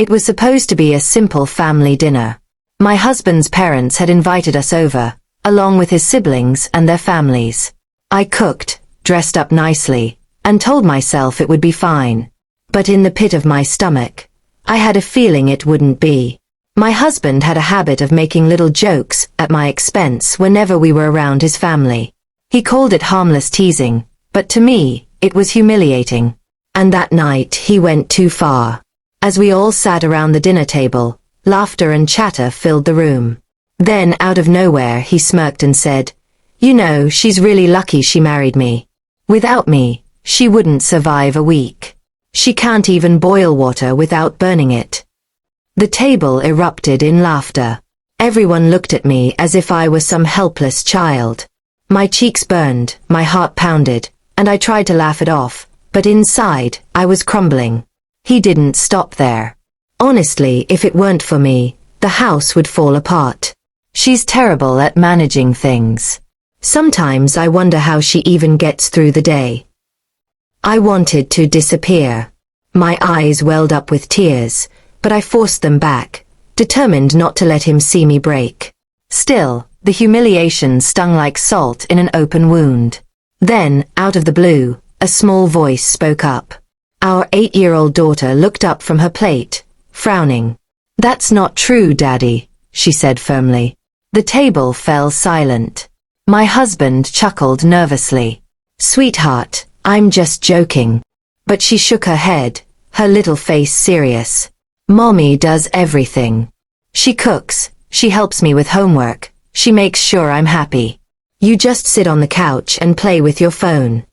It was supposed to be a simple family dinner. My husband's parents had invited us over, along with his siblings and their families. I cooked, dressed up nicely, and told myself it would be fine. But in the pit of my stomach, I had a feeling it wouldn't be. My husband had a habit of making little jokes at my expense whenever we were around his family. He called it harmless teasing, but to me, it was humiliating. And that night he went too far. As we all sat around the dinner table, laughter and chatter filled the room. Then, out of nowhere, he smirked and said, "You know, she's really lucky she married me. Without me, she wouldn't survive a week. She can't even boil water without burning it." The table erupted in laughter. Everyone looked at me as if I was some helpless child. My cheeks burned, my heart pounded, and I tried to laugh it off, but inside, I was crumbling. He didn't stop there. Honestly, if it weren't for me, the house would fall apart. She's terrible at managing things. Sometimes I wonder how she even gets through the day. I wanted to disappear. My eyes welled up with tears, but I forced them back, determined not to let him see me break. Still, the humiliation stung like salt in an open wound. Then, out of the blue, a small voice spoke up. Our 8-year-old daughter looked up from her plate, frowning. "That's not true, Daddy," she said firmly. The table fell silent. My husband chuckled nervously. "Sweetheart, I'm just joking." But she shook her head, her little face serious. "Mommy does everything. She cooks, she helps me with homework, she makes sure I'm happy. You just sit on the couch and play with your phone."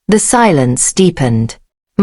The silence deepened.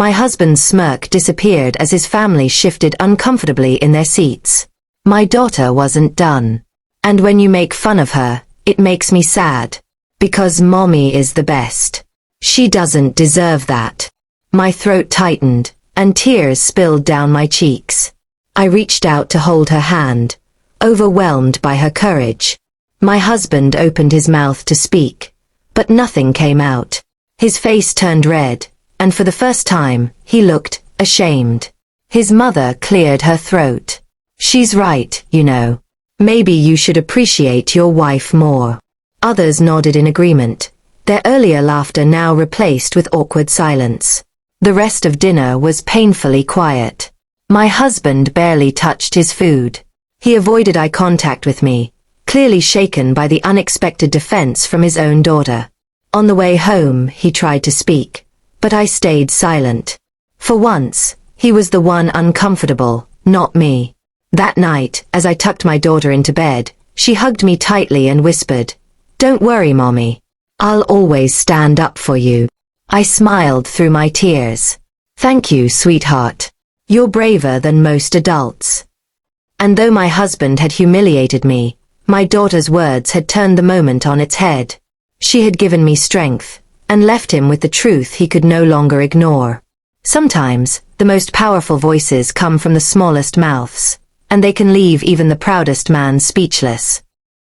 My husband's smirk disappeared as his family shifted uncomfortably in their seats. My daughter wasn't done. "And when you make fun of her, it makes me sad. Because Mommy is the best. She doesn't deserve that." My throat tightened, and tears spilled down my cheeks. I reached out to hold her hand, overwhelmed by her courage. My husband opened his mouth to speak, but nothing came out. His face turned red, and for the first time, he looked ashamed. His mother cleared her throat. "She's right, you know. Maybe you should appreciate your wife more." Others nodded in agreement, their earlier laughter now replaced with awkward silence. The rest of dinner was painfully quiet. My husband barely touched his food. He avoided eye contact with me, clearly shaken by the unexpected defense from his own daughter. On the way home, he tried to speak, but I stayed silent. For once, he was the one uncomfortable, not me. That night, as I tucked my daughter into bed, she hugged me tightly and whispered, "Don't worry, Mommy. I'll always stand up for you." I smiled through my tears. "Thank you, sweetheart. You're braver than most adults." And though my husband had humiliated me, my daughter's words had turned the moment on its head. She had given me strength, and left him with the truth he could no longer ignore. Sometimes, the most powerful voices come from the smallest mouths, and they can leave even the proudest man speechless.